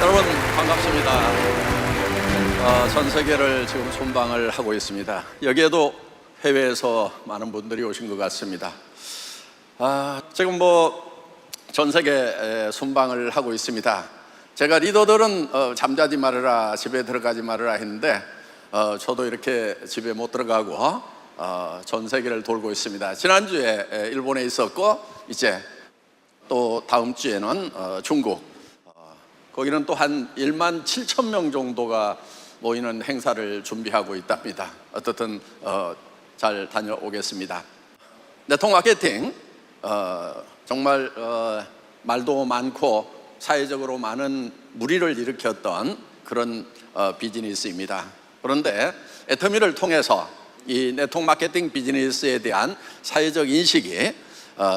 여러분 반갑습니다. 전 세계를 지금 순방을 하고 있습니다. 여기에도 해외에서 많은 분들이 오신 것 같습니다. 지금 전 세계 순방을 하고 있습니다. 제가 리더들은 잠자지 말아라, 집에 들어가지 말아라 했는데 저도 이렇게 집에 못 들어가고 전 세계를 돌고 있습니다. 지난주에 일본에 있었고, 이제 또 다음 주에는 중국, 거기는 또 한 1만 7천 명 정도가 모이는 행사를 준비하고 있답니다. 어떻든 잘 다녀오겠습니다. 네트워크 마케팅, 정말 말도 많고 사회적으로 많은 물의를 일으켰던 그런 비즈니스입니다. 그런데 애터미를 통해서 이 네트워크 마케팅 비즈니스에 대한 사회적 인식이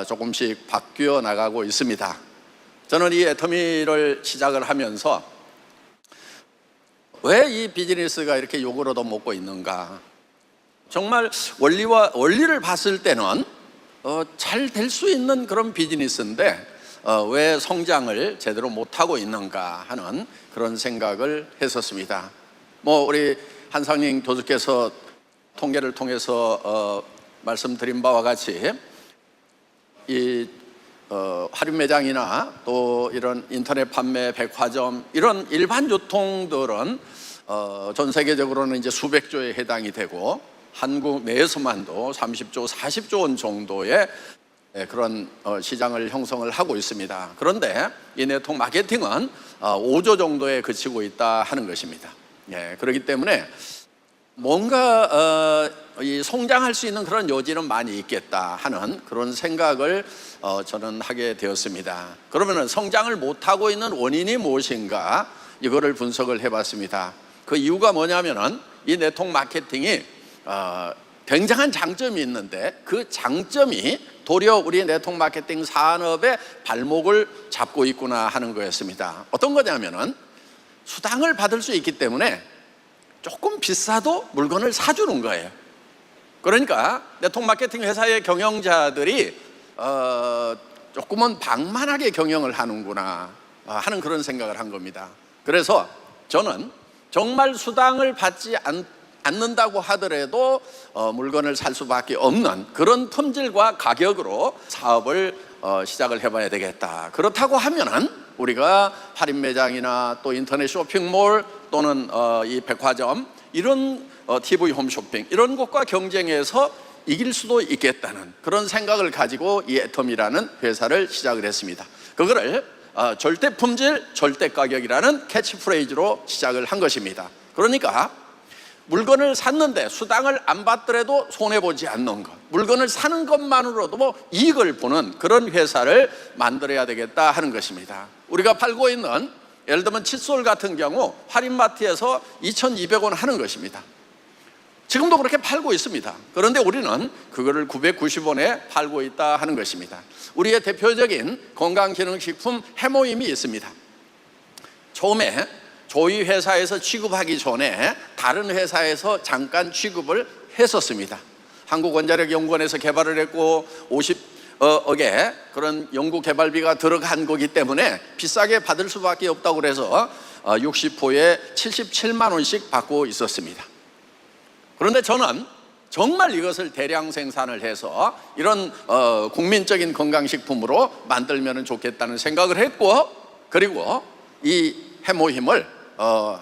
조금씩 바뀌어 나가고 있습니다. 저는 이 애터미를 시작을 하면서 왜 이 비즈니스가 이렇게 욕을 얻어먹고 있는가, 정말 원리를 봤을 때는 잘 될 수 있는 그런 비즈니스인데 왜 성장을 제대로 못하고 있는가 하는 그런 생각을 했었습니다. 우리 한상인 교수께서 통계를 통해서 말씀드린 바와 같이 이 할인 매장이나 또 이런 인터넷 판매, 백화점, 이런 일반 유통들은 전 세계적으로는 이제 수백 조에 해당이 되고, 한국 내에서만도 30조, 40조 원 정도의 그런 시장을 형성을 하고 있습니다. 그런데 이 네트워크 마케팅은 5조 정도에 그치고 있다 하는 것입니다. 그렇기 때문에 뭔가 이 성장할 수 있는 그런 여지는 많이 있겠다 하는 그런 생각을 저는 하게 되었습니다. 그러면 성장을 못하고 있는 원인이 무엇인가, 이거를 분석을 해봤습니다. 그 이유가 뭐냐면은 이 네트워크 마케팅이 굉장한 장점이 있는데 그 장점이 도리어 우리 네트워크 마케팅 산업의 발목을 잡고 있구나 하는 거였습니다. 어떤 거냐면은 수당을 받을 수 있기 때문에 조금 비싸도 물건을 사주는 거예요. 그러니까 네트워크 마케팅 회사의 경영자들이 조금은 방만하게 경영을 하는구나 하는 그런 생각을 한 겁니다. 그래서 저는 정말 수당을 받지 않는다고 하더라도 물건을 살 수밖에 없는 그런 품질과 가격으로 사업을 시작을 해봐야 되겠다. 그렇다고 하면은 우리가 할인 매장이나 또 인터넷 쇼핑몰 또는 이 백화점, 이런 TV 홈쇼핑, 이런 곳과 경쟁해서 이길 수도 있겠다는 그런 생각을 가지고 이 애터미라는 회사를 시작을 했습니다. 그거를 절대 품질, 절대 가격이라는 캐치프레이즈로 시작을 한 것입니다. 그러니까 물건을 샀는데 수당을 안 받더라도 손해보지 않는 것, 물건을 사는 것만으로도 이익을 보는 그런 회사를 만들어야 되겠다 하는 것입니다. 우리가 팔고 있는, 예를 들면 칫솔 같은 경우 할인마트에서 2,200원 하는 것입니다. 지금도 그렇게 팔고 있습니다. 그런데 우리는 그거를 990원에 팔고 있다 하는 것입니다. 우리의 대표적인 건강기능식품 해모임이 있습니다. 처음에 저희 회사에서 취급하기 전에 다른 회사에서 잠깐 취급을 했었습니다. 한국원자력연구원에서 개발을 했고 50억의 그런 연구개발비가 들어간 거기 때문에 비싸게 받을 수밖에 없다고 그래서 60호에 77만 원씩 받고 있었습니다. 그런데 저는 정말 이것을 대량 생산을 해서 이런 국민적인 건강식품으로 만들면 좋겠다는 생각을 했고, 그리고 이 해모힘을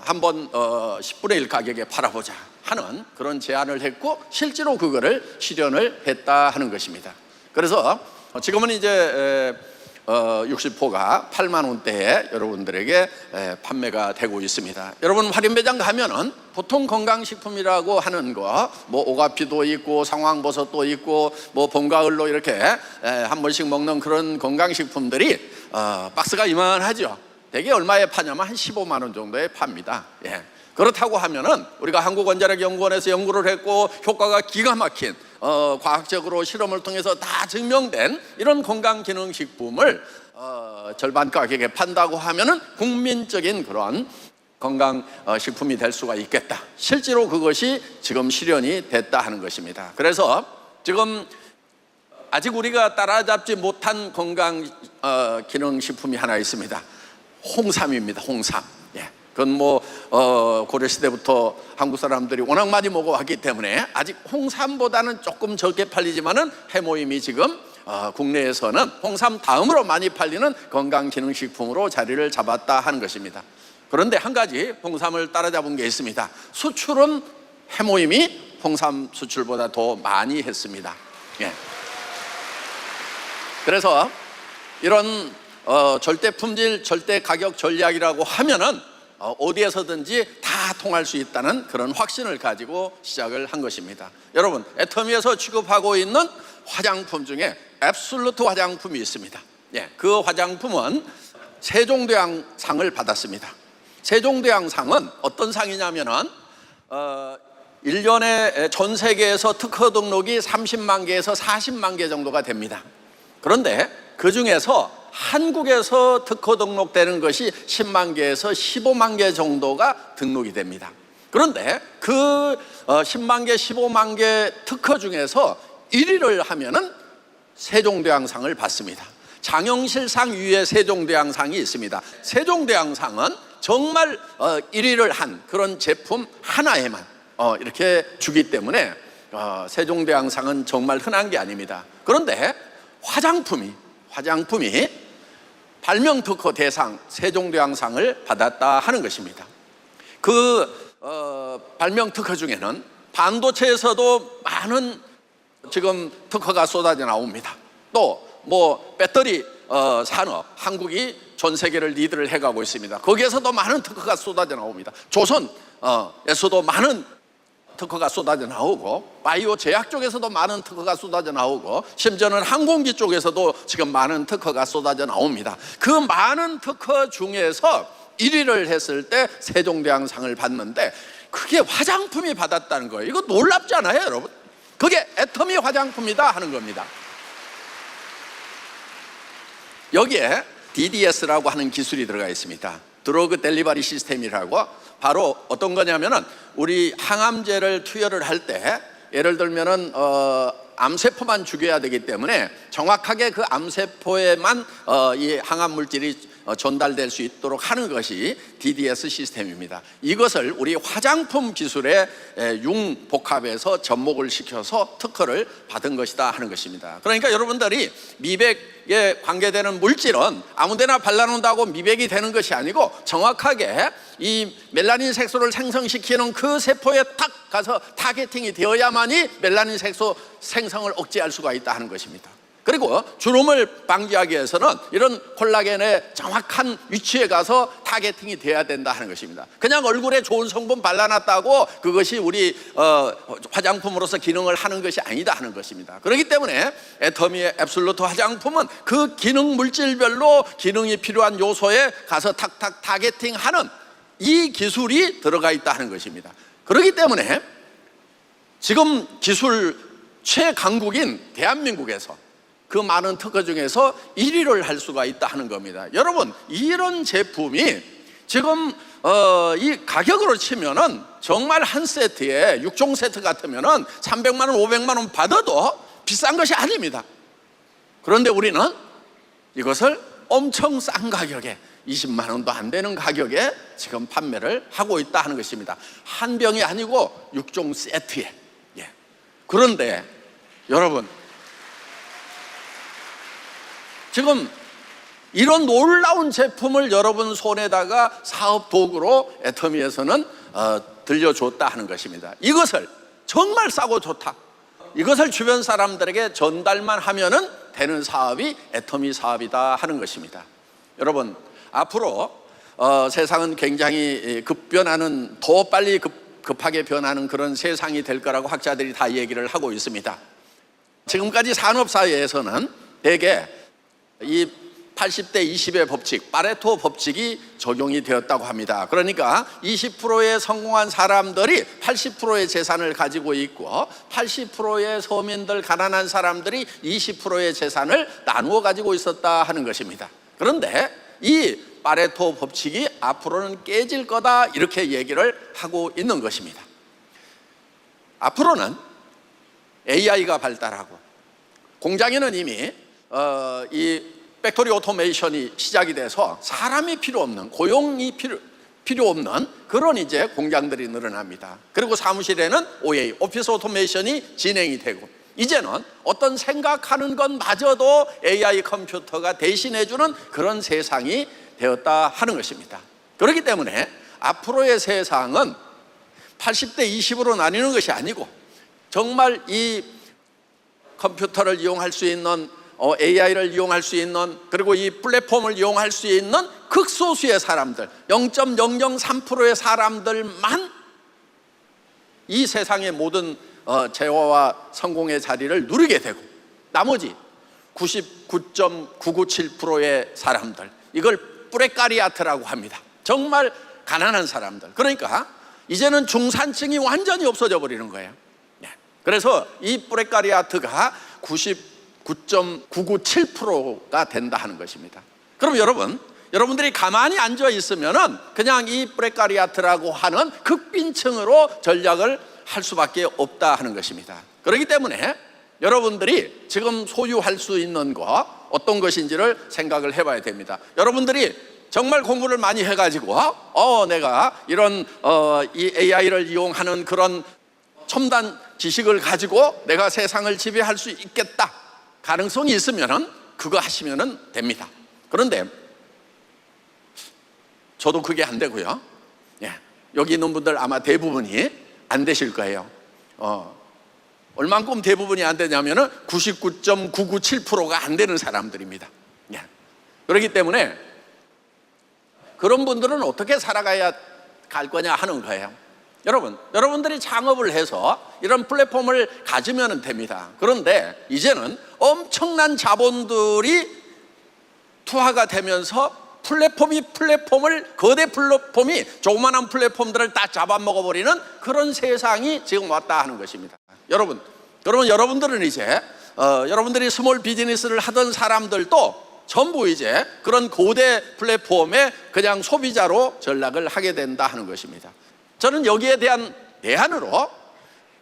한번 10분의 1 가격에 팔아보자 하는 그런 제안을 했고, 실제로 그거를 실현을 했다 하는 것입니다. 그래서 지금은 이제 60호가 8만 원대에 여러분들에게 판매가 되고 있습니다. 여러분 할인 매장 가면은 보통 건강식품이라고 하는 거, 오가피도 있고 상황버섯도 있고 봄가을로 이렇게 한 번씩 먹는 그런 건강식품들이 박스가 이만하죠. 대개 얼마에 파냐면 한 15만 원 정도에 팝니다. 그렇다고 하면은 우리가 한국원자력연구원에서 연구를 했고 효과가 기가 막힌 과학적으로 실험을 통해서 다 증명된 이런 건강기능식품을 절반 가격에 판다고 하면은 국민적인 그런 건강식품이 될 수가 있겠다. 실제로 그것이 지금 실현이 됐다 하는 것입니다. 그래서 지금 아직 우리가 따라잡지 못한 건강기능식품이 하나 있습니다. 홍삼입니다. 홍삼. 예. 그건 뭐 고려 시대부터 한국 사람들이 워낙 많이 먹어왔기 때문에 아직 홍삼보다는 조금 적게 팔리지만은 해모임이 지금 국내에서는 홍삼 다음으로 많이 팔리는 건강기능식품으로 자리를 잡았다 하는 것입니다. 그런데 한 가지 홍삼을 따라잡은 게 있습니다. 수출은 해모임이 홍삼 수출보다 더 많이 했습니다. 예. 그래서 이런 절대 품질, 절대 가격 전략이라고 하면은 어디에서든지 다 통할 수 있다는 그런 확신을 가지고 시작을 한 것입니다. 여러분, 애터미에서 취급하고 있는 화장품 중에 앱솔루트 화장품이 있습니다. 예, 그 화장품은 세종대왕상을 받았습니다. 세종대왕상은 어떤 상이냐면은 1년에 전 세계에서 특허 등록이 30만 개에서 40만 개 정도가 됩니다. 그런데 그 중에서 한국에서 특허 등록되는 것이 10만 개에서 15만 개 정도가 등록이 됩니다. 그런데 그 10만 개, 15만 개 특허 중에서 1위를 하면은 세종대왕상을 받습니다. 장영실상 위에 세종대왕상이 있습니다. 세종대왕상은 정말 1위를 한 그런 제품 하나에만 이렇게 주기 때문에 세종대왕상은 정말 흔한 게 아닙니다. 그런데 화장품이 발명특허 대상 세종대왕상을 받았다 하는 것입니다. 그 발명특허 중에는 반도체에서도 많은 지금 특허가 쏟아져 나옵니다. 또 뭐 배터리 산업, 한국이 전 세계를 리드를 해가고 있습니다. 거기에서도 많은 특허가 쏟아져 나옵니다. 조선에서도 많은 특허가 쏟아져 나오고, 바이오 제약 쪽에서도 많은 특허가 쏟아져 나오고, 심지어는 항공기 쪽에서도 지금 많은 특허가 쏟아져 나옵니다. 그 많은 특허 중에서 1위를 했을 때 세종대왕상을 받는데 그게 화장품이 받았다는 거예요. 이거 놀랍지 않아요, 여러분? 그게 애터미 화장품이다 하는 겁니다. 여기에 DDS라고 하는 기술이 들어가 있습니다. 드러그 델리버리 시스템이라고, 바로 어떤 거냐면은 우리 항암제를 투여를 할 때 예를 들면은 암세포만 죽여야 되기 때문에 정확하게 그 암세포에만 이 항암 물질이 전달될 수 있도록 하는 것이 DDS 시스템입니다. 이것을 우리 화장품 기술의 융복합에서 접목을 시켜서 특허를 받은 것이다 하는 것입니다. 그러니까 여러분들이 미백에 관계되는 물질은 아무데나 발라놓는다고 미백이 되는 것이 아니고, 정확하게 이 멜라닌 색소를 생성시키는 그 세포에 딱 가서 타겟팅이 되어야만이 멜라닌 색소 생성을 억제할 수가 있다 하는 것입니다. 그리고 주름을 방지하기 위해서는 이런 콜라겐의 정확한 위치에 가서 타겟팅이 돼야 된다 하는 것입니다. 그냥 얼굴에 좋은 성분 발라놨다고 그것이 우리 화장품으로서 기능을 하는 것이 아니다 하는 것입니다. 그렇기 때문에 애터미의 앱솔루트 화장품은 그 기능 물질별로 기능이 필요한 요소에 가서 탁탁 타겟팅하는 이 기술이 들어가 있다 하는 것입니다. 그렇기 때문에 지금 기술 최강국인 대한민국에서 그 많은 특허 중에서 1위를 할 수가 있다 하는 겁니다. 여러분, 이런 제품이 지금 이 가격으로 치면은 정말 한 세트에 6종 세트 같으면은 300만 원, 500만 원 받아도 비싼 것이 아닙니다. 그런데 우리는 이것을 엄청 싼 가격에 20만 원도 안 되는 가격에 지금 판매를 하고 있다 하는 것입니다. 한 병이 아니고 6종 세트에. 예. 그런데 여러분, 지금 이런 놀라운 제품을 여러분 손에다가 사업 도구로 애터미에서는 들려줬다 하는 것입니다. 이것을 정말 싸고 좋다, 이것을 주변 사람들에게 전달만 하면은 되는 사업이 애터미 사업이다 하는 것입니다. 여러분, 앞으로 세상은 굉장히 급변하는, 더 빨리 급하게 변하는 그런 세상이 될 거라고 학자들이 다 얘기를 하고 있습니다. 지금까지 산업사회에서는 대개 이 80대 20의 법칙, 파레토 법칙이 적용이 되었다고 합니다. 그러니까 20%의 성공한 사람들이 80%의 재산을 가지고 있고, 80%의 서민들, 가난한 사람들이 20%의 재산을 나누어 가지고 있었다 하는 것입니다. 그런데 이 파레토 법칙이 앞으로는 깨질 거다, 이렇게 얘기를 하고 있는 것입니다. 앞으로는 AI가 발달하고, 공장에는 이미 이 팩토리 오토메이션이 시작이 돼서 사람이 필요 없는, 고용이 필요 없는 그런 이제 공장들이 늘어납니다. 그리고 사무실에는 OA, 오피스 오토메이션이 진행이 되고, 이제는 어떤 생각하는 것마저도 AI 컴퓨터가 대신해주는 그런 세상이 되었다 하는 것입니다. 그렇기 때문에 앞으로의 세상은 80대 20으로 나뉘는 것이 아니고, 정말 이 컴퓨터를 이용할 수 있는, AI를 이용할 수 있는, 그리고 이 플랫폼을 이용할 수 있는 극소수의 사람들, 0.003%의 사람들만 이 세상의 모든 재화와 성공의 자리를 누리게 되고, 나머지 99.997%의 사람들, 이걸 뿌레까리아트라고 합니다. 정말 가난한 사람들. 그러니까 이제는 중산층이 완전히 없어져 버리는 거예요. 그래서 이 뿌레까리아트가 99.997%가 된다 하는 것입니다. 그럼 여러분들이 가만히 앉아 있으면은 그냥 이 뿌레까리아트라고 하는 극빈층으로 전략을 할 수밖에 없다 하는 것입니다. 그렇기 때문에 여러분들이 지금 소유할 수 있는 거 어떤 것인지를 생각을 해봐야 됩니다. 여러분들이 정말 공부를 많이 해가지고 내가 이런 이 AI를 이용하는 그런 첨단 지식을 가지고 내가 세상을 지배할 수 있겠다, 가능성이 있으면은 그거 하시면은 됩니다. 그런데 저도 그게 안 되고요. 여기 있는 분들 아마 대부분이 안 되실 거예요. 얼만큼 대부분이 안 되냐면은 99.997%가 안 되는 사람들입니다. 그렇기 때문에 그런 분들은 어떻게 살아가야 갈 거냐 하는 거예요. 여러분들이 창업을 해서 이런 플랫폼을 가지면 됩니다. 그런데 이제는 엄청난 자본들이 투하가 되면서 거대 플랫폼이 조그만한 플랫폼들을 다 잡아먹어버리는 그런 세상이 지금 왔다 하는 것입니다. 여러분들은 이제 여러분들이 스몰 비즈니스를 하던 사람들도 전부 이제 그런 고대 플랫폼의 그냥 소비자로 전락을 하게 된다 하는 것입니다. 저는 여기에 대한 대안으로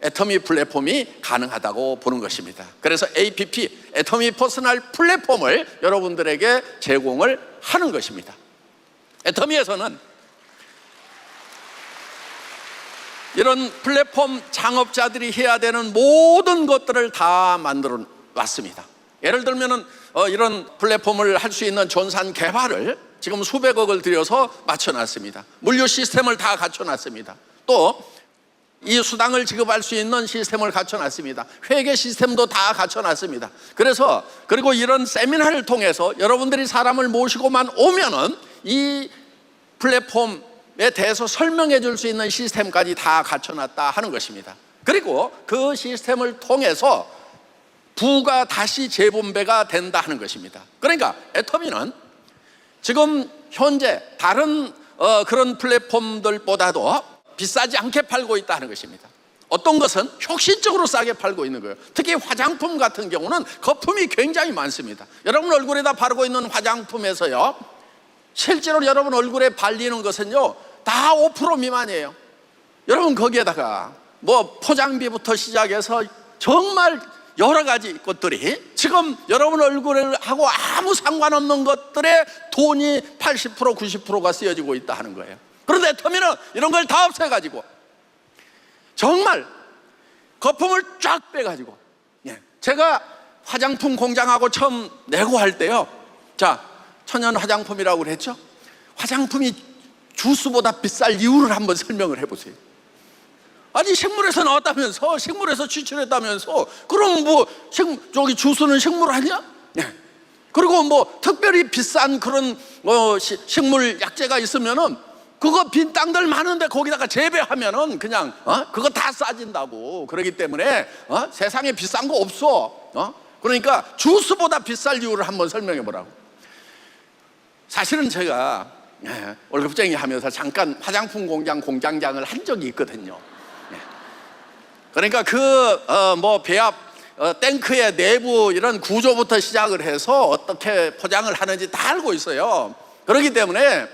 애터미 플랫폼이 가능하다고 보는 것입니다. 그래서 APP, 애터미 퍼스널 플랫폼을 여러분들에게 제공을 하는 것입니다. 애터미에서는 이런 플랫폼 창업자들이 해야 되는 모든 것들을 다 만들어 놨습니다. 예를 들면은 이런 플랫폼을 할 수 있는 전산 개발을 지금 수백억을 들여서 맞춰놨습니다. 물류 시스템을 다 갖춰놨습니다. 또 이 수당을 지급할 수 있는 시스템을 갖춰놨습니다. 회계 시스템도 다 갖춰놨습니다. 그리고 이런 세미나를 통해서 여러분들이 사람을 모시고만 오면은 이 플랫폼에 대해서 설명해 줄 수 있는 시스템까지 다 갖춰놨다 하는 것입니다. 그리고 그 시스템을 통해서 부가 다시 재분배가 된다 하는 것입니다. 그러니까 애터미는 지금 현재 다른 그런 플랫폼들보다도 비싸지 않게 팔고 있다는 것입니다. 어떤 것은 혁신적으로 싸게 팔고 있는 거예요. 특히 화장품 같은 경우는 거품이 굉장히 많습니다. 여러분 얼굴에다 바르고 있는 화장품에서요, 실제로 여러분 얼굴에 발리는 것은요 다 5% 미만이에요. 여러분 거기에다가 뭐 포장비부터 시작해서 정말 여러 가지 것들이 지금 여러분 얼굴하고 아무 상관없는 것들에 돈이 80% 90%가 쓰여지고 있다 하는 거예요. 그런데 애터미는 이런 걸 다 없애가지고 정말 거품을 쫙 빼가지고, 제가 화장품 공장하고 처음 내고 할 때요, 자, 천연 화장품이라고 그랬죠. 화장품이 주스보다 비쌀 이유를 한번 설명을 해보세요. 아니 식물에서 나왔다면서, 식물에서 추출했다면서, 그럼 뭐 저기 주스는 식물 아니야? 그리고 뭐 특별히 비싼 그런 식물 약재가 있으면은 그거 빈 땅들 많은데 거기다가 재배하면은 그냥 그거 다 싸진다고. 그렇기 때문에 세상에 비싼 거 없어. 그러니까 주스보다 비쌀 이유를 한번 설명해 보라고. 사실은 제가 월급쟁이 하면서 잠깐 화장품 공장장을 한 적이 있거든요. 그러니까 배합 탱크의 내부 이런 구조부터 시작을 해서 어떻게 포장을 하는지 다 알고 있어요. 그렇기 때문에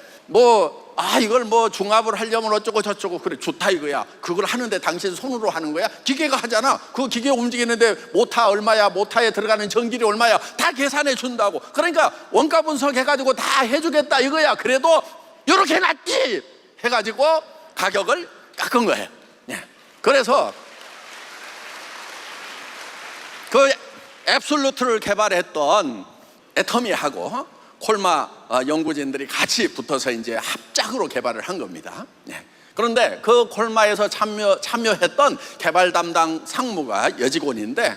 이걸 뭐 중합을 하려면 어쩌고 저쩌고. 그래, 좋다 이거야. 그걸 하는데 당신 손으로 하는 거야? 기계가 하잖아. 그 기계 움직이는데 모타 얼마야, 모타에 들어가는 전기료 얼마야, 다 계산해 준다고. 그러니까 원가 분석해가지고 다 해주겠다 이거야. 그래도 이렇게 해놨지 해가지고 가격을 깎은 거예요. 그래서 그 앱솔루트를 개발했던 애터미하고 콜마 연구진들이 같이 붙어서 이제 합작으로 개발을 한 겁니다. 그런데 그 콜마에서 참여했던 개발 담당 상무가 여직원인데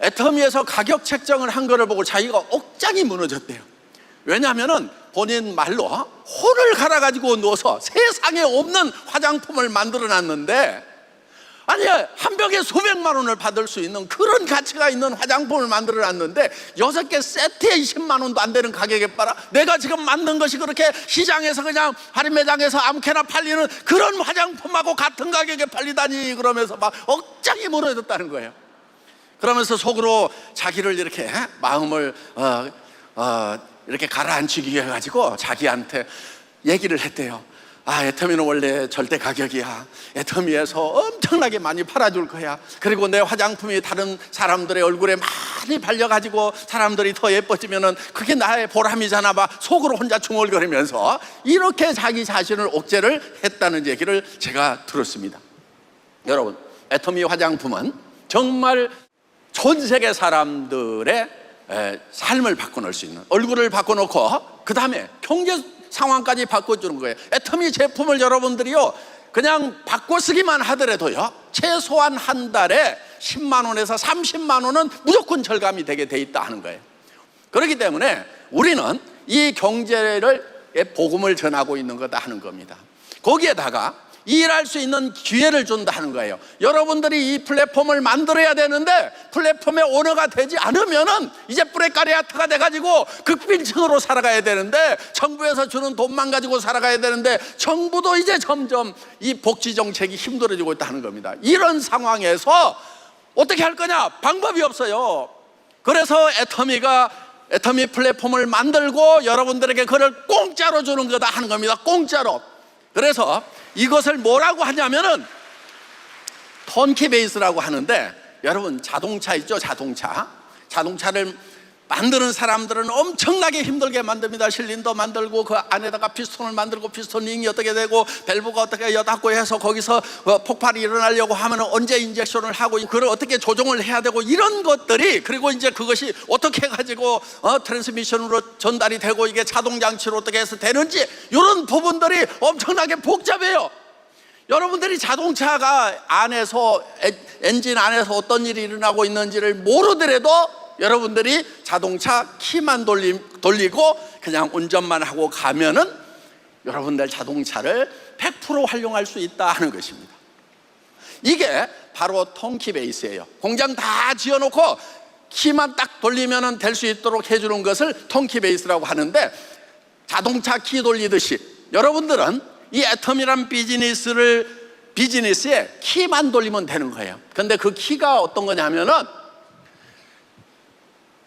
애터미에서 가격 책정을 한 거를 보고 자기가 억장이 무너졌대요. 왜냐하면은 본인 말로 혼을 갈아가지고 넣어서 세상에 없는 화장품을 만들어 놨는데, 아니 한 병에 수백만 원을 받을 수 있는 그런 가치가 있는 화장품을 만들어 놨는데 6개 세트에 20만 원도 안 되는 가격에 팔아. 내가 지금 만든 것이 그렇게 시장에서 그냥 할인 매장에서 아무렇게나 팔리는 그런 화장품하고 같은 가격에 팔리다니, 그러면서 막 억장이 무너졌다는 거예요. 그러면서 속으로 자기를 이렇게 마음을 이렇게 가라앉히기 위해 가지고 자기한테 얘기를 했대요. 애터미는 원래 절대 가격이야. 애터미에서 엄청나게 많이 팔아줄 거야. 그리고 내 화장품이 다른 사람들의 얼굴에 많이 발려가지고 사람들이 더 예뻐지면은 그게 나의 보람이잖아. 막 속으로 혼자 중얼거리면서 이렇게 자기 자신을 옥죄를 했다는 얘기를 제가 들었습니다. 여러분, 애터미 화장품은 정말 전 세계 사람들의 삶을 바꿔놓을 수 있는, 얼굴을 바꿔놓고 그 다음에 경제 상황까지 바꿔주는 거예요. 애터미 제품을 여러분들이요 그냥 바꿔 쓰기만 하더라도요 최소한 한 달에 10만 원에서 30만 원은 무조건 절감이 되게 돼 있다 하는 거예요. 그렇기 때문에 우리는 이 경제를 복음을 전하고 있는 거다 하는 겁니다. 거기에다가 일할 수 있는 기회를 준다 하는 거예요. 여러분들이 이 플랫폼을 만들어야 되는데 플랫폼의 오너가 되지 않으면은 이제 뿌레까리아트가 돼가지고 극빈층으로 살아가야 되는데, 정부에서 주는 돈만 가지고 살아가야 되는데 정부도 이제 점점 이 복지 정책이 힘들어지고 있다는 겁니다. 이런 상황에서 어떻게 할 거냐? 방법이 없어요. 그래서 애터미 플랫폼을 만들고 여러분들에게 그걸 공짜로 주는 거다 하는 겁니다. 공짜로. 그래서 이것을 뭐라고 하냐면은 턴키 베이스라고 하는데, 여러분 자동차 있죠? 자동차를 만드는 사람들은 엄청나게 힘들게 만듭니다. 실린더 만들고 그 안에다가 피스톤을 만들고 피스톤 링이 어떻게 되고 밸브가 어떻게 여닫고 해서 거기서 폭발이 일어나려고 하면 언제 인젝션을 하고 그걸 어떻게 조종을 해야 되고 이런 것들이, 그리고 이제 그것이 어떻게 해가지고 트랜스미션으로 전달이 되고 이게 자동장치로 어떻게 해서 되는지 이런 부분들이 엄청나게 복잡해요. 여러분들이 자동차가 안에서 엔진 안에서 어떤 일이 일어나고 있는지를 모르더라도 여러분들이 자동차 키만 돌리고 그냥 운전만 하고 가면은 여러분들 자동차를 100% 활용할 수 있다 하는 것입니다. 이게 바로 턴키 베이스예요. 공장 다 지어놓고 키만 딱 돌리면 될 수 있도록 해주는 것을 턴키 베이스라고 하는데, 자동차 키 돌리듯이 여러분들은 이 애터미란 비즈니스에 키만 돌리면 되는 거예요. 근데 그 키가 어떤 거냐면은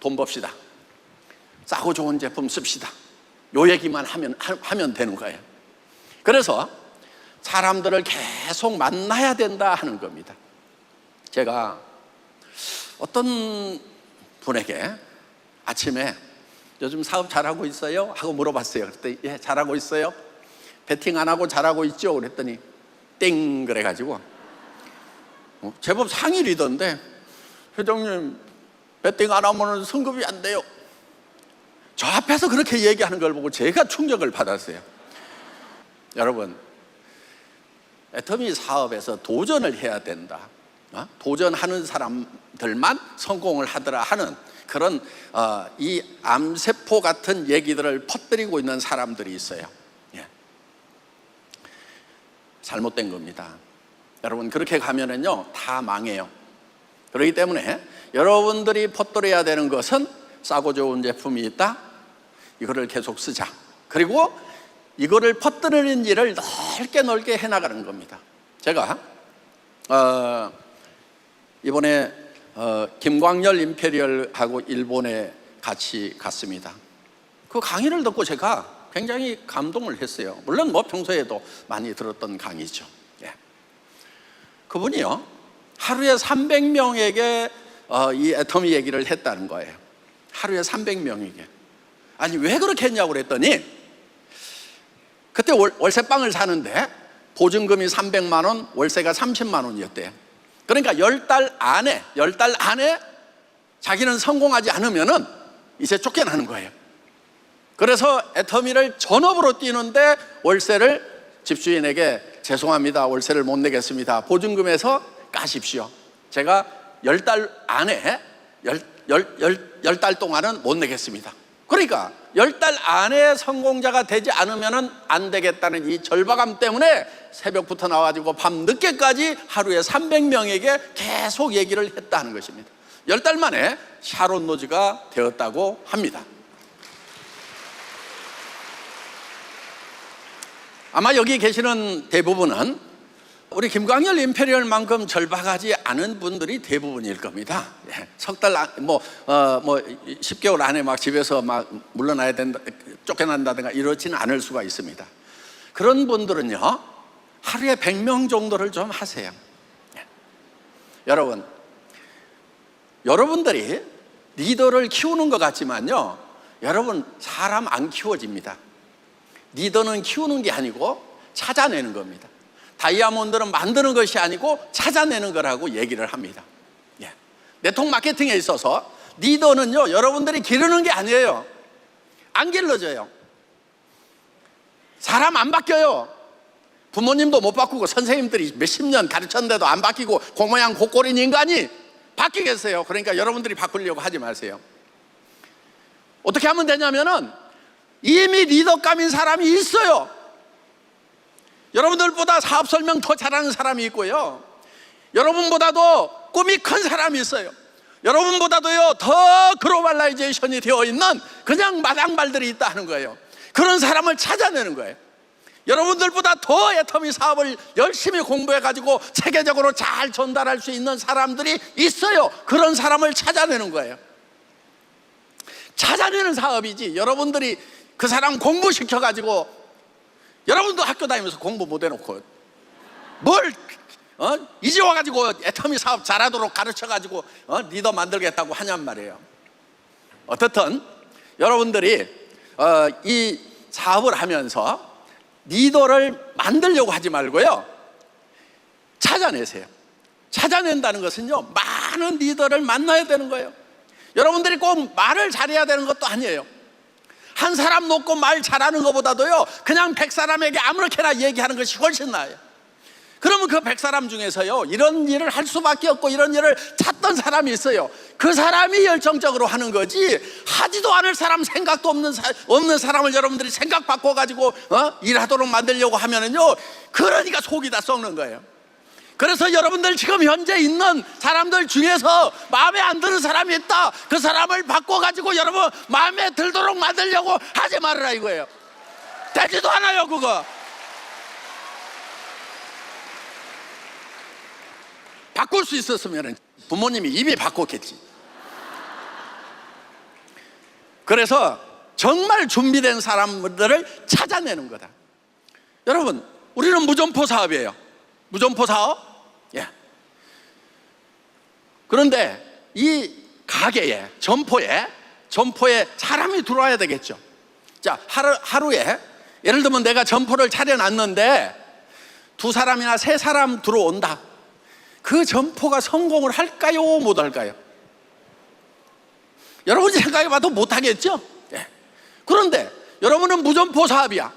돈 봅시다, 싸고 좋은 제품 씁시다, 요 얘기만 하면 되는 거예요. 그래서 사람들을 계속 만나야 된다 하는 겁니다. 제가 어떤 분에게 아침에 요즘 사업 잘하고 있어요? 하고 물어봤어요. 그랬더니 예, 잘하고 있어요. 베팅 안 하고 잘하고 있죠? 그랬더니 땡 그래가지고 제법 상일이던데, 회장님 베팅 안 하면 성급이 안 돼요. 저 앞에서 그렇게 얘기하는 걸 보고 제가 충격을 받았어요. 여러분, 애터미 사업에서 도전을 해야 된다, 도전하는 사람들만 성공을 하더라 하는 그런 이 암세포 같은 얘기들을 퍼뜨리고 있는 사람들이 있어요. 잘못된 겁니다. 여러분, 그렇게 가면은요 다 망해요. 그렇기 때문에 여러분들이 퍼뜨려야 되는 것은 싸고 좋은 제품이 있다, 이거를 계속 쓰자, 그리고 이거를 퍼뜨리는 일을 넓게 해나가는 겁니다. 제가 이번에 김광열 임페리얼하고 일본에 같이 갔습니다. 그 강의를 듣고 제가 굉장히 감동을 했어요. 물론 뭐 평소에도 많이 들었던 강의죠. 예. 그분이요, 하루에 300명에게 이 애터미 얘기를 했다는 거예요. 하루에 300명에게. 아니 왜 그렇게 했냐고 그랬더니, 그때 월세방을 사는데 보증금이 300만 원, 월세가 30만 원이었대요. 그러니까 10달 안에 자기는 성공하지 않으면은 이제 쫓겨나는 거예요. 그래서 애터미를 전업으로 뛰는데 월세를 집주인에게 죄송합니다, 월세를 못 내겠습니다, 보증금에서 까십시오. 제가 10달 안에 10달 동안은 못 내겠습니다. 그러니까 10달 안에 성공자가 되지 않으면 안 되겠다는 이 절박함 때문에 새벽부터 나와가지고 밤 늦게까지 하루에 300명에게 계속 얘기를 했다는 것입니다. 10달 만에 샤론 노즈가 되었다고 합니다. 아마 여기 계시는 대부분은 우리 김광열 임페리얼만큼 절박하지 않은 분들이 대부분일 겁니다. 예, 석 달, 10개월 안에 막 집에서 막 물러나야 된다, 쫓겨난다든가 이러지는 않을 수가 있습니다. 그런 분들은요, 하루에 100명 정도를 좀 하세요. 예. 여러분들이 리더를 키우는 것 같지만요, 여러분 사람 안 키워집니다. 리더는 키우는 게 아니고 찾아내는 겁니다. 다이아몬드는 만드는 것이 아니고 찾아내는 거라고 얘기를 합니다. 예. 네트워크 마케팅에 있어서 리더는요, 여러분들이 기르는 게 아니에요. 안 길러져요. 사람 안 바뀌어요. 부모님도 못 바꾸고 선생님들이 몇십 년 가르쳤는데도 안 바뀌고 고모양 고꼴인 인간이 바뀌겠어요. 그러니까 여러분들이 바꾸려고 하지 마세요. 어떻게 하면 되냐면은 이미 리더감인 사람이 있어요. 여러분들보다 사업 설명 더 잘하는 사람이 있고요, 여러분보다도 꿈이 큰 사람이 있어요. 여러분보다도요 더 글로벌라이제이션이 되어 있는 그냥 마당발들이 있다는 거예요. 그런 사람을 찾아내는 거예요. 여러분들보다 더 애터미 사업을 열심히 공부해가지고 세계적으로 잘 전달할 수 있는 사람들이 있어요. 그런 사람을 찾아내는 거예요. 찾아내는 사업이지, 여러분들이 그 사람 공부시켜가지고, 여러분도 학교 다니면서 공부 못 해놓고 뭘 이제 와가지고 애터미 사업 잘하도록 가르쳐가지고 리더 만들겠다고 하냔 말이에요. 어떻든 여러분들이 이 사업을 하면서 리더를 만들려고 하지 말고요, 찾아내세요. 찾아낸다는 것은요, 많은 리더를 만나야 되는 거예요. 여러분들이 꼭 말을 잘해야 되는 것도 아니에요. 한 사람 놓고 말 잘하는 것보다도요, 그냥 100사람에게 아무렇게나 얘기하는 것이 훨씬 나아요. 그러면 그 100사람 중에서요, 이런 일을 할 수밖에 없고 이런 일을 찾던 사람이 있어요. 그 사람이 열정적으로 하는 거지, 하지도 않을 사람, 생각도 없는 사람을 여러분들이 생각 바꿔가지고 일하도록 만들려고 하면은요, 그러니까 속이 다 썩는 거예요. 그래서 여러분들 지금 현재 있는 사람들 중에서 마음에 안 드는 사람이 있다, 그 사람을 바꿔가지고 여러분 마음에 들도록 만들려고 하지 말으라 이거예요. 되지도 않아요 그거. 바꿀 수 있었으면 부모님이 이미 바꿨겠지. 그래서 정말 준비된 사람들을 찾아내는 거다. 여러분, 우리는 무점포 사업이에요. 무점포 사업. 예. 그런데 이 가게에, 점포에 사람이 들어와야 되겠죠. 자, 하루에 예를 들면 내가 점포를 차려놨는데 2사람이나 3사람 들어온다. 그 점포가 성공을 할까요, 못 할까요? 여러분이 생각해봐도 못하겠죠. 예. 그런데 여러분은 무점포 사업이야.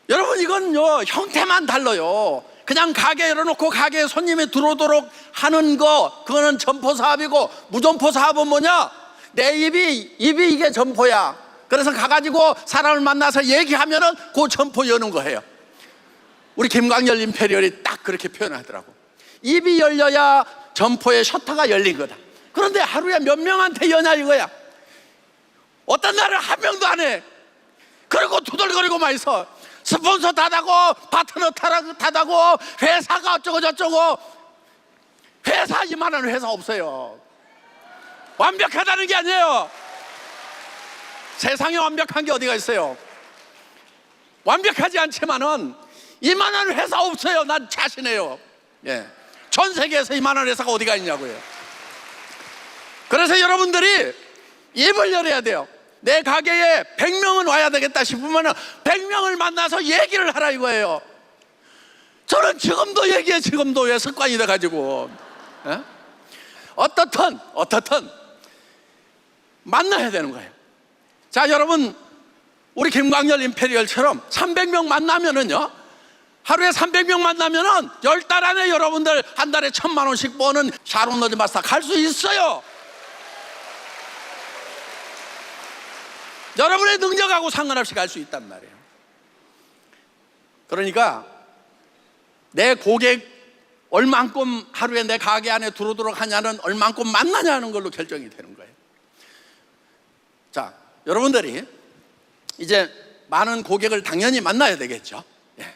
여러분 이건요, 형태만 달라요. 그냥 가게 열어놓고 가게에 손님이 들어오도록 하는 거, 그거는 점포 사업이고, 무점포 사업은 뭐냐? 내 입이 이게 점포야. 그래서 가가지고 사람을 만나서 얘기하면은 그 점포 여는 거예요. 우리 김광열 임페리얼이 딱 그렇게 표현하더라고. 입이 열려야 점포의 셔터가 열린 거다. 그런데 하루에 몇 명한테 여냐 이거야. 어떤 날은 한 명도 안 해. 그리고 두들거리고만 있어. 스폰서 다다고, 파트너 다다고, 회사가 어쩌고 저쩌고. 회사 이만한 회사 없어요. 완벽하다는 게 아니에요. 세상에 완벽한 게 어디가 있어요. 완벽하지 않지만은 이만한 회사 없어요. 난 자신해요. 예. 전 세계에서 이만한 회사가 어디가 있냐고요. 그래서 여러분들이 입을 열어야 돼요. 내 가게에 100명은 와야 되겠다 싶으면 100명을 만나서 얘기를 하라 이거예요. 저는 지금도 얘기해. 지금도 왜 습관이 돼가지고. 예? 어떻든 만나야 되는 거예요. 자, 여러분, 우리 김광열 임페리얼처럼 300명 만나면은요, 하루에 300명 만나면은 10달 안에 여러분들 한 달에 1,000만 원씩 버는 샤론 로즈마스터 갈 수 있어요. 여러분의 능력하고 상관없이 갈 수 있단 말이에요. 그러니까 내 고객 얼만큼 하루에 내 가게 안에 들어오도록 하냐는 얼만큼 만나냐는 걸로 결정이 되는 거예요. 자, 여러분들이 이제 많은 고객을 당연히 만나야 되겠죠. 예.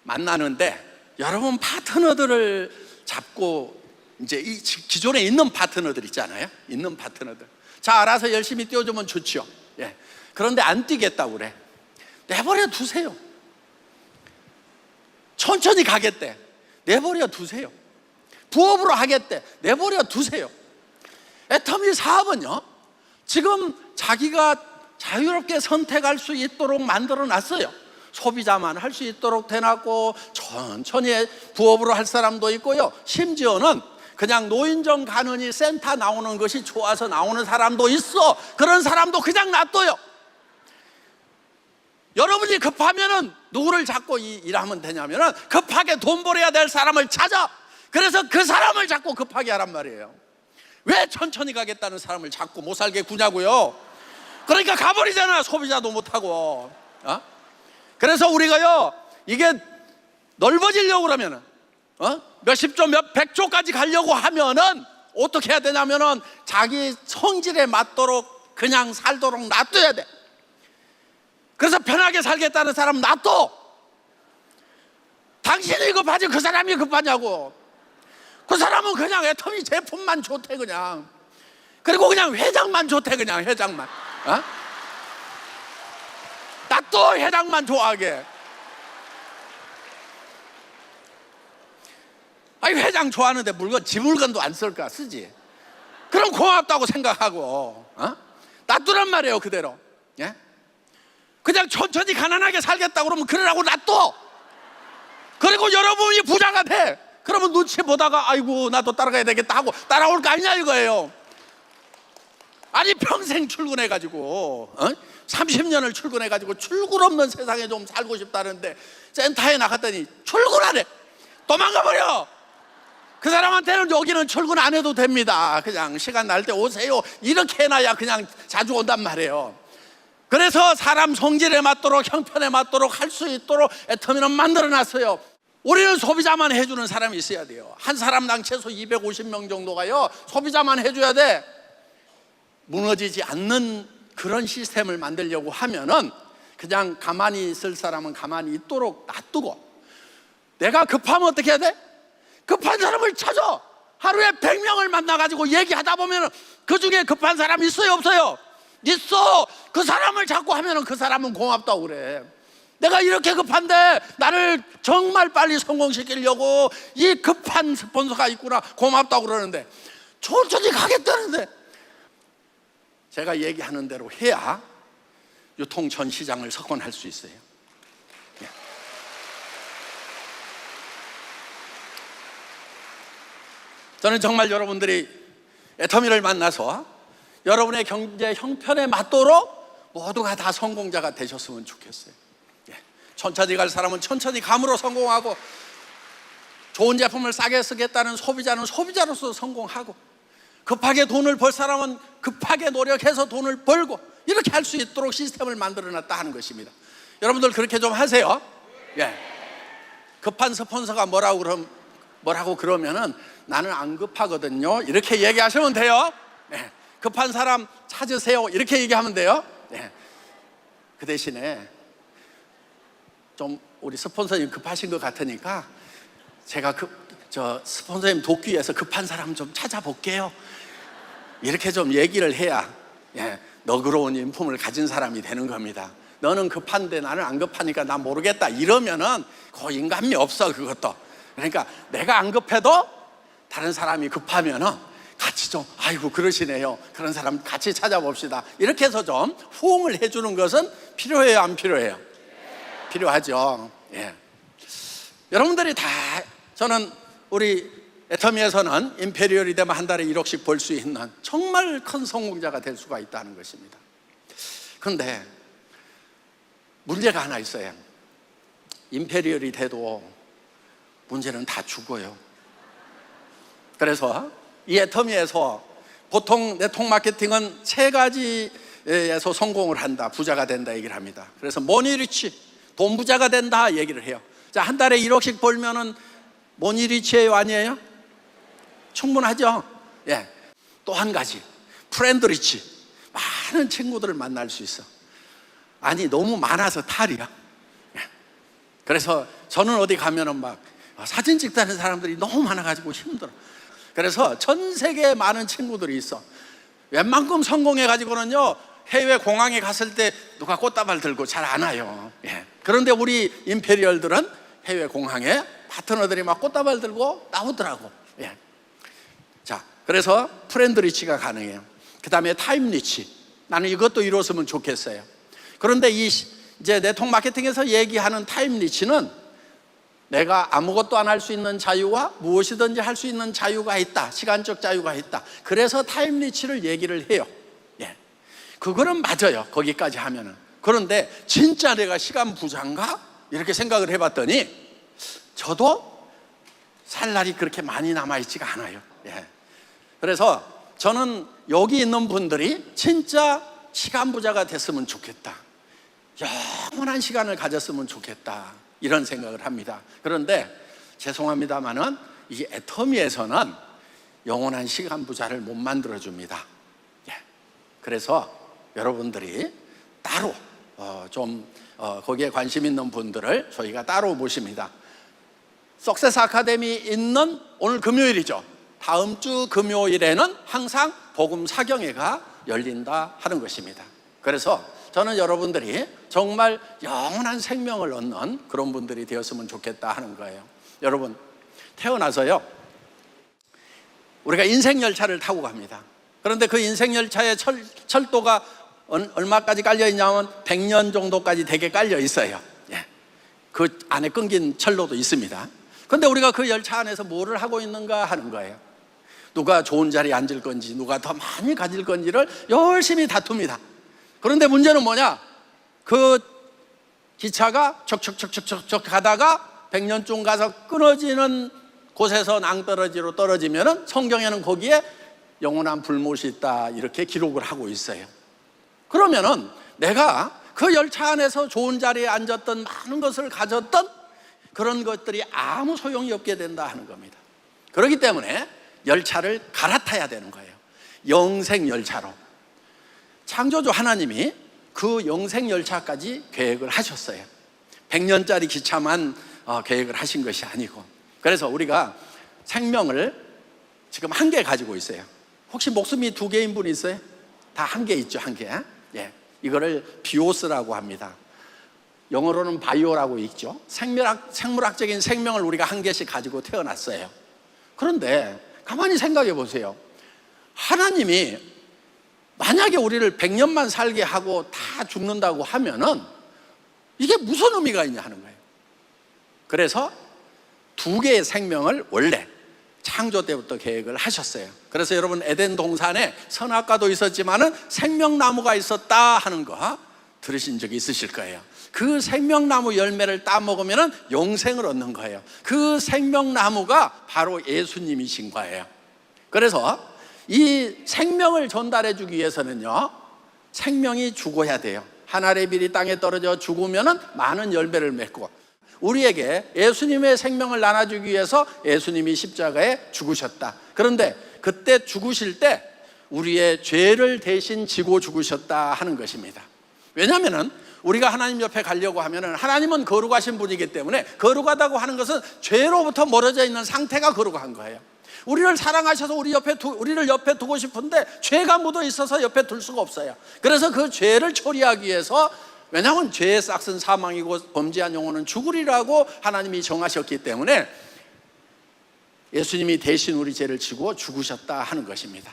만나는데 여러분 파트너들을 잡고, 이제 이 기존에 있는 파트너들 있잖아요. 있는 파트너들. 자, 알아서 열심히 뛰어주면 좋죠. 예. 그런데 안 뛰겠다고 그래. 내버려 두세요. 천천히 가겠대. 내버려 두세요. 부업으로 하겠대. 내버려 두세요. 애터미 사업은요, 지금 자기가 자유롭게 선택할 수 있도록 만들어 놨어요. 소비자만 할 수 있도록 해놨고, 천천히 부업으로 할 사람도 있고요, 심지어는 그냥 노인정 가느니 센터 나오는 것이 좋아서 나오는 사람도 있어. 그런 사람도 그냥 놔둬요. 여러분이 급하면은 누구를 잡고 일하면 되냐면은, 급하게 돈 벌어야 될 사람을 찾아. 그래서 그 사람을 잡고 급하게 하란 말이에요. 왜 천천히 가겠다는 사람을 잡고 못 살게 구냐고요. 그러니까 가버리잖아. 소비자도 못하고. 그래서 우리가요, 이게 넓어지려고 그러면은, 몇십 조, 백조까지 가려고 하면은 어떻게 해야 되냐면은, 자기 성질에 맞도록 그냥 살도록 놔둬야 돼. 그래서 편하게 살겠다는 사람 놔둬. 당신이 급하지 그 사람이 급하냐고. 그 사람은 그냥 애터미 제품만 좋대 그냥. 그리고 그냥 회장만 좋대 그냥. 회장만. 놔둬. 회장만 좋아하게. 아니, 회장 좋아하는데 지 물건도 안 쓸까? 쓰지. 그럼 고맙다고 생각하고, 놔두란 말이에요. 그대로. 예? 그냥 천천히 가난하게 살겠다고 그러면 그러라고 놔둬. 그리고 여러분이 부자가 돼. 그러면 눈치 보다가 아이고 나도 따라가야 되겠다 하고 따라올 거 아니냐 이거예요. 아니, 평생 출근해가지고 30년을 출근해가지고 출근 없는 세상에 좀 살고 싶다는데 센터에 나갔더니 출근하래. 도망가버려. 그 사람한테는 여기는 출근 안 해도 됩니다. 그냥 시간 날 때 오세요. 이렇게 해놔야 그냥 자주 온단 말이에요. 그래서 사람 성질에 맞도록, 형편에 맞도록 할 수 있도록 애터미는 만들어놨어요. 우리는 소비자만 해주는 사람이 있어야 돼요. 한 사람당 최소 250명 정도가요, 소비자만 해줘야 돼. 무너지지 않는 그런 시스템을 만들려고 하면은 그냥 가만히 있을 사람은 가만히 있도록 놔두고, 내가 급하면 어떻게 해야 돼? 급한 사람을 찾아. 하루에 100명을 만나가지고 얘기하다 보면 그 중에 급한 사람 있어요 없어요? 있어. 그 사람을 자꾸 하면은 그 사람은 고맙다고 그래. 내가 이렇게 급한데 나를 정말 빨리 성공시키려고 이 급한 스폰서가 있구나, 고맙다고 그러는데, 천천히 가겠다는데. 제가 얘기하는 대로 해야 유통 전 시장을 석권할 수 있어요. 저는 정말 여러분들이 애터미를 만나서 여러분의 경제 형편에 맞도록 모두가 다 성공자가 되셨으면 좋겠어요. 천천히 갈 사람은 천천히 감으로 성공하고, 좋은 제품을 싸게 쓰겠다는 소비자는 소비자로서 성공하고, 급하게 돈을 벌 사람은 급하게 노력해서 돈을 벌고, 이렇게 할 수 있도록 시스템을 만들어놨다 하는 것입니다. 여러분들 그렇게 좀 하세요. 예. 급한 스폰서가 뭐라고 그러면은 나는 안 급하거든요, 이렇게 얘기하시면 돼요. 예. 급한 사람 찾으세요, 이렇게 얘기하면 돼요. 예. 그 대신에 좀 우리 스폰서님 급하신 것 같으니까 제가 스폰서님 돕기 위해서 급한 사람 좀 찾아볼게요, 이렇게 좀 얘기를 해야, 너그러운 인품을 가진 사람이 되는 겁니다. 너는 급한데 나는 안 급하니까 나 모르겠다 이러면은 그 인간미 없어. 그것도 그러니까 내가 안 급해도 다른 사람이 급하면은 같이 좀 아이고 그러시네요, 그런 사람 같이 찾아봅시다, 이렇게 해서 좀 호응을 해주는 것은 필요해요, 안 필요해요? 필요하죠. 예. 여러분들이 다, 저는 우리 애터미에서는 임페리얼이 되면 한 달에 1억씩 벌 수 있는 정말 큰 성공자가 될 수가 있다는 것입니다. 그런데 문제가 하나 있어요. 임페리얼이 돼도 문제는 다 죽어요. 그래서 이 애터미에서 보통 네트워크 마케팅은 3가지에서 성공을 한다, 부자가 된다 얘기를 합니다. 그래서 머니리치, 돈 부자가 된다 얘기를 해요. 자, 한 달에 1억씩 벌면은 머니리치예요, 아니에요? 충분하죠. 예. 또 한 가지, 프렌드리치, 많은 친구들을 만날 수 있어. 아니 너무 많아서 탈이야. 예. 그래서 저는 어디 가면은 막 사진 찍다는 사람들이 너무 많아가지고 힘들어. 그래서 전 세계에 많은 친구들이 있어. 웬만큼 성공해가지고는요, 해외 공항에 갔을 때 누가 꽃다발 들고 잘 안 와요. 예. 그런데 우리 임페리얼들은 해외 공항에 파트너들이 막 꽃다발 들고 나오더라고. 예. 자, 그래서 프렌드리치가 가능해요. 그 다음에 타임리치, 나는 이것도 이뤘으면 좋겠어요. 그런데 이제 네트워크 마케팅에서 얘기하는 타임리치는 내가 아무것도 안 할 수 있는 자유와 무엇이든지 할 수 있는 자유가 있다, 시간적 자유가 있다. 그래서 타임리치를 얘기를 해요. 예. 그거는 맞아요, 거기까지 하면은. 그런데 진짜 내가 시간 부자인가? 이렇게 생각을 해봤더니 저도 살 날이 그렇게 많이 남아있지가 않아요. 예. 그래서 저는 여기 있는 분들이 진짜 시간 부자가 됐으면 좋겠다, 영원한 시간을 가졌으면 좋겠다, 이런 생각을 합니다. 그런데 죄송합니다만은 이 애터미에서는 영원한 시간 부자를 못 만들어 줍니다. 예. 그래서 여러분들이 따로 거기에 관심 있는 분들을 저희가 따로 모십니다. 석세스 아카데미 있는 오늘 금요일이죠. 다음 주 금요일에는 항상 복음 사경회가 열린다 하는 것입니다. 그래서 저는 여러분들이 정말 영원한 생명을 얻는 그런 분들이 되었으면 좋겠다 하는 거예요. 여러분, 태어나서요, 우리가 인생 열차를 타고 갑니다. 그런데 그 인생 열차의 철도가 얼마까지 깔려 있냐면 100년 정도까지 되게 깔려 있어요. 예. 그 안에 끊긴 철로도 있습니다. 그런데 우리가 그 열차 안에서 뭐를 하고 있는가 하는 거예요. 누가 좋은 자리에 앉을 건지, 누가 더 많이 가질 건지를 열심히 다툽니다. 그런데 문제는 뭐냐? 그 기차가 척척척척척 가다가 100년쯤 가서 끊어지는 곳에서 낭떠러지로 떨어지면은 성경에는 거기에 영원한 불못이 있다, 이렇게 기록을 하고 있어요. 그러면은 내가 그 열차 안에서 좋은 자리에 앉았던, 많은 것을 가졌던 그런 것들이 아무 소용이 없게 된다 하는 겁니다. 그렇기 때문에 열차를 갈아타야 되는 거예요. 영생 열차로. 창조주 하나님이 그 영생 열차까지 계획을 하셨어요. 100년짜리 기차만 계획을 하신 것이 아니고. 그래서 우리가 생명을 지금 1개 가지고 있어요. 혹시 목숨이 2개인 분 있어요? 다 1개 있죠, 1개. 예. 이거를 비오스라고 합니다. 영어로는 바이오라고 있죠. 생물학적인 생명을 우리가 1개씩 가지고 태어났어요. 그런데 가만히 생각해 보세요. 하나님이 만약에 우리를 100년만 살게 하고 다 죽는다고 하면은 이게 무슨 의미가 있냐 하는 거예요. 그래서 2개의 생명을 원래 창조 때부터 계획을 하셨어요. 그래서 여러분, 에덴 동산에 선악과도 있었지만은 생명나무가 있었다 하는 거 들으신 적이 있으실 거예요. 그 생명나무 열매를 따먹으면 영생을 얻는 거예요. 그 생명나무가 바로 예수님이신 거예요. 그래서 이 생명을 전달해 주기 위해서는요, 생명이 죽어야 돼요. 한 알의 빌이 땅에 떨어져 죽으면 많은 열매를 맺고, 우리에게 예수님의 생명을 나눠주기 위해서 예수님이 십자가에 죽으셨다. 그런데 그때 죽으실 때 우리의 죄를 대신 지고 죽으셨다 하는 것입니다. 왜냐하면 우리가 하나님 옆에 가려고 하면 하나님은 거룩하신 분이기 때문에, 거룩하다고 하는 것은 죄로부터 멀어져 있는 상태가 거룩한 거예요. 우리를 사랑하셔서 우리를 옆에 두고 싶은데 죄가 묻어 있어서 옆에 둘 수가 없어요. 그래서 그 죄를 처리하기 위해서 왜냐하면 죄의 싹은 사망이고 범죄한 영혼은 죽으리라고 하나님이 정하셨기 때문에 예수님이 대신 우리 죄를 지고 죽으셨다 하는 것입니다.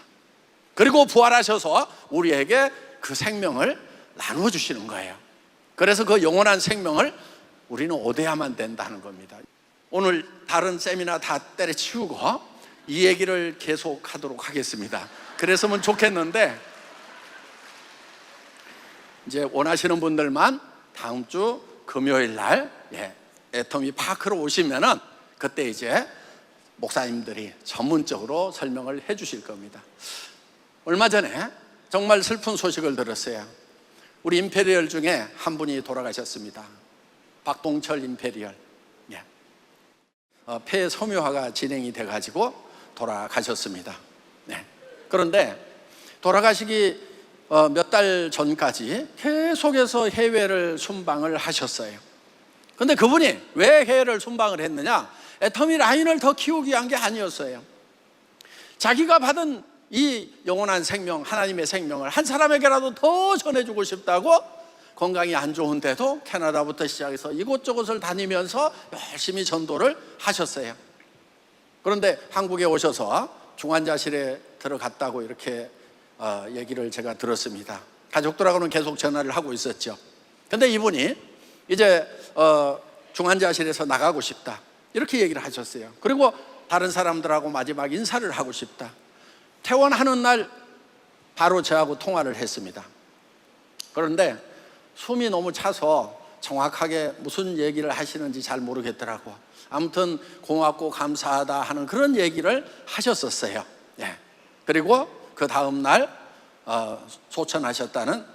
그리고 부활하셔서 우리에게 그 생명을 나누어 주시는 거예요. 그래서 그 영원한 생명을 우리는 얻어야만 된다는 겁니다. 오늘 다른 세미나 다 때려치우고 이 얘기를 계속하도록 하겠습니다. 그랬으면 좋겠는데 이제 원하시는 분들만 다음 주 금요일 날 애터미 파크로 오시면은 그때 이제 목사님들이 전문적으로 설명을 해 주실 겁니다. 얼마 전에 정말 슬픈 소식을 들었어요. 우리 임페리얼 중에 한 분이 돌아가셨습니다. 박동철 임페리얼. 폐 섬유화가 진행이 돼가지고 돌아가셨습니다. 그런데 돌아가시기 몇 달 전까지 계속해서 해외를 순방을 하셨어요. 그런데 그분이 왜 해외를 순방을 했느냐? 애터미 라인을 더 키우기 위한 게 아니었어요. 자기가 받은 이 영원한 생명, 하나님의 생명을 한 사람에게라도 더 전해주고 싶다고 건강이 안 좋은데도 캐나다부터 시작해서 이곳저곳을 다니면서 열심히 전도를 하셨어요. 그런데 한국에 오셔서 중환자실에 들어갔다고 이렇게 얘기를 제가 들었습니다. 가족들하고는 계속 전화를 하고 있었죠. 근데 이분이 이제 중환자실에서 나가고 싶다 이렇게 얘기를 하셨어요. 그리고 다른 사람들하고 마지막 인사를 하고 싶다. 퇴원하는 날 바로 저하고 통화를 했습니다. 그런데 숨이 너무 차서 정확하게 무슨 얘기를 하시는지 잘 모르겠더라고. 아무튼 고맙고 감사하다 하는 그런 얘기를 하셨었어요. 그리고 그 다음 날 소천하셨다는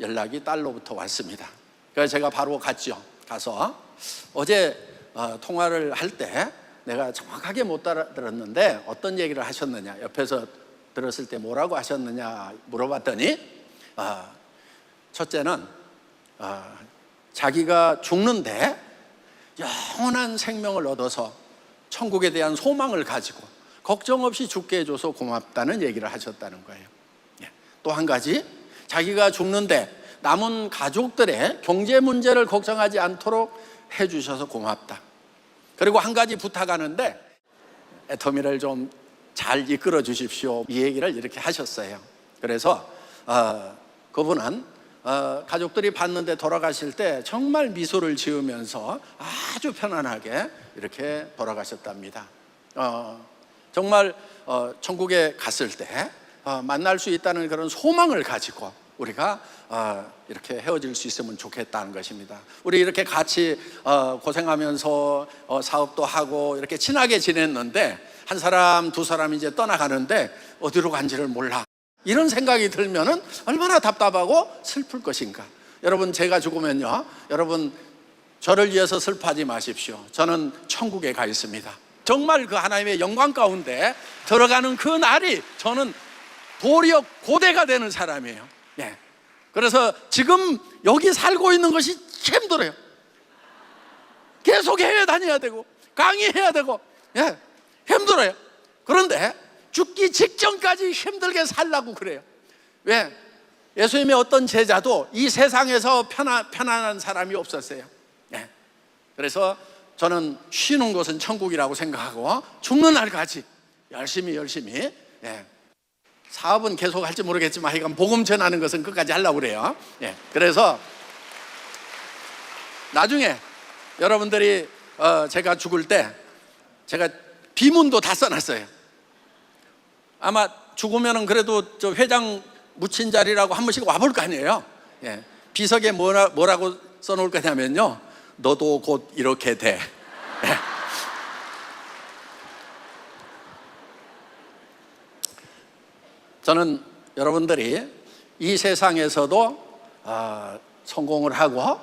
연락이 딸로부터 왔습니다. 그래서 제가 바로 갔죠. 가서 어제 통화를 할 때 내가 정확하게 못 알아들었는데 어떤 얘기를 하셨느냐, 옆에서 들었을 때 뭐라고 하셨느냐 물어봤더니 첫째는 자기가 죽는데 영원한 생명을 얻어서 천국에 대한 소망을 가지고 걱정 없이 죽게 해줘서 고맙다는 얘기를 하셨다는 거예요. 또 한 가지, 자기가 죽는데 남은 가족들의 경제 문제를 걱정하지 않도록 해주셔서 고맙다. 그리고 한 가지 부탁하는데 애터미를 좀 잘 이끌어 주십시오. 이 얘기를 이렇게 하셨어요. 그래서 그분은 가족들이 봤는데 돌아가실 때 정말 미소를 지으면서 아주 편안하게 이렇게 돌아가셨답니다. 정말 천국에 갔을 때 만날 수 있다는 그런 소망을 가지고 우리가 이렇게 헤어질 수 있으면 좋겠다는 것입니다. 우리 이렇게 같이 고생하면서 사업도 하고 이렇게 친하게 지냈는데 한 사람 두 사람 이제 떠나가는데 어디로 간지를 몰라. 이런 생각이 들면은 얼마나 답답하고 슬플 것인가. 여러분, 제가 죽으면요, 여러분 저를 위해서 슬퍼하지 마십시오. 저는 천국에 가 있습니다. 정말 그 하나님의 영광 가운데 들어가는 그 날이 저는 도리어 고대가 되는 사람이에요. 그래서 지금 여기 살고 있는 것이 힘들어요. 계속 해외 다녀야 되고 강의해야 되고 힘들어요. 그런데 죽기 직전까지 힘들게 살라고 그래요. 왜? 예수님의 어떤 제자도 이 세상에서 편안한 사람이 없었어요. 그래서 저는 쉬는 곳은 천국이라고 생각하고 죽는 날까지 열심히 사업은 계속 할지 모르겠지만 하여간 복음 전하는 것은 끝까지 하려고 그래요. 그래서 나중에 여러분들이 제가 죽을 때 제가 비문도 다 써놨어요. 아마 죽으면은 그래도 저 회장 묻힌 자리라고 한 번씩 와볼 거 아니에요. 비석에 뭐라고 써놓을 거냐면요, 너도 곧 이렇게 돼. 저는 여러분들이 이 세상에서도 성공을 하고,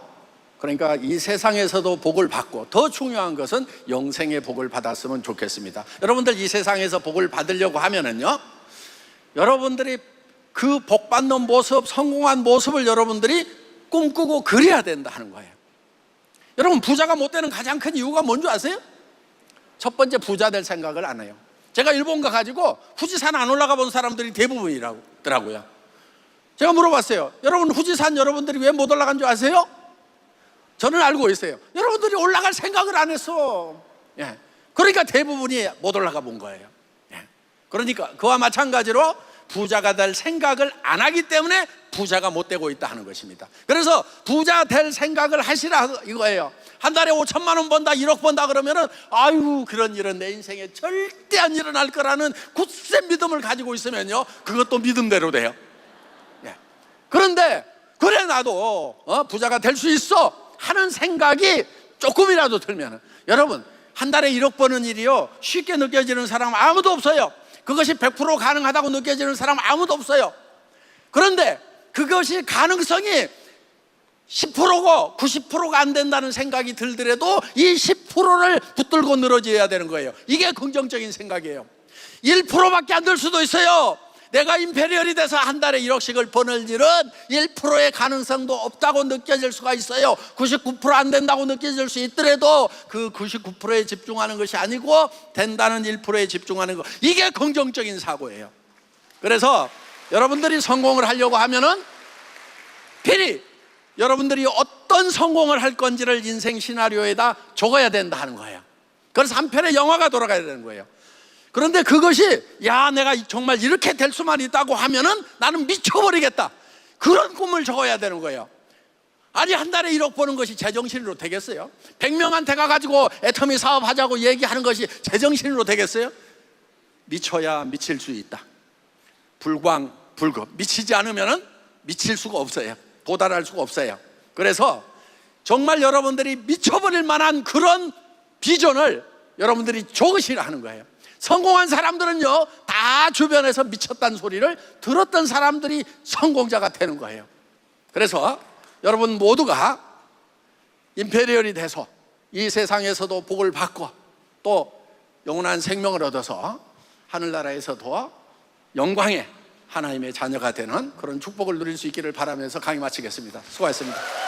그러니까 이 세상에서도 복을 받고, 더 중요한 것은 영생의 복을 받았으면 좋겠습니다. 여러분들 이 세상에서 복을 받으려고 하면은요, 여러분들이 그 복 받는 모습, 성공한 모습을 여러분들이 꿈꾸고 그려야 된다 하는 거예요. 여러분, 부자가 못 되는 가장 큰 이유가 뭔지 아세요? 첫 번째, 부자 될 생각을 안 해요. 제가 일본 가가지고 후지산 안 올라가 본 사람들이 대부분이더라고요. 제가 물어봤어요. 여러분, 후지산 여러분들이 왜 못 올라간 줄 아세요? 저는 알고 있어요. 여러분들이 올라갈 생각을 안 했어. 예. 그러니까 대부분이 못 올라가 본 거예요. 예. 그러니까 그와 마찬가지로 부자가 될 생각을 안 하기 때문에 부자가 못 되고 있다 하는 것입니다. 그래서 부자 될 생각을 하시라 이거예요. 한 달에 5천만 원 번다, 1억 번다 그러면은 아유, 그런 일은 내 인생에 절대 안 일어날 거라는 굳센 믿음을 가지고 있으면요, 그것도 믿음대로 돼요. 예. 그런데 그래 나도 부자가 될 수 있어 하는 생각이 조금이라도 들면은, 여러분, 한 달에 1억 버는 일이요 쉽게 느껴지는 사람 아무도 없어요. 그것이 100% 가능하다고 느껴지는 사람 아무도 없어요. 그런데 그것이 가능성이 10%고 90%가 안 된다는 생각이 들더라도 이 10%를 붙들고 늘어져야 되는 거예요. 이게 긍정적인 생각이에요. 1%밖에 안 될 수도 있어요. 내가 임페리얼이 돼서 한 달에 1억씩을 버는 일은 1%의 가능성도 없다고 느껴질 수가 있어요. 99% 안 된다고 느껴질 수 있더라도 그 99%에 집중하는 것이 아니고 된다는 1%에 집중하는 것, 이게 긍정적인 사고예요. 그래서 여러분들이 성공을 하려고 하면은 필히 여러분들이 어떤 성공을 할 건지를 인생 시나리오에다 적어야 된다 하는 거예요. 그래서 한 편의 영화가 돌아가야 되는 거예요. 그런데 그것이 야, 내가 정말 이렇게 될 수만 있다고 하면은 나는 미쳐버리겠다, 그런 꿈을 적어야 되는 거예요. 아니, 한 달에 1억 버는 것이 제정신으로 되겠어요? 100명한테 가가지고 애터미 사업하자고 얘기하는 것이 제정신으로 되겠어요? 미쳐야 미칠 수 있다. 불광 불급, 미치지 않으면은 미칠 수가 없어요. 도달할 수가 없어요. 그래서 정말 여러분들이 미쳐버릴 만한 그런 비전을 여러분들이 적으시라 하는 거예요. 성공한 사람들은요 다 주변에서 미쳤다는 소리를 들었던 사람들이 성공자가 되는 거예요. 그래서 여러분 모두가 임페리얼이 돼서 이 세상에서도 복을 받고 또 영원한 생명을 얻어서 하늘나라에서도 영광의 하나님의 자녀가 되는 그런 축복을 누릴 수 있기를 바라면서 강의 마치겠습니다. 수고하셨습니다.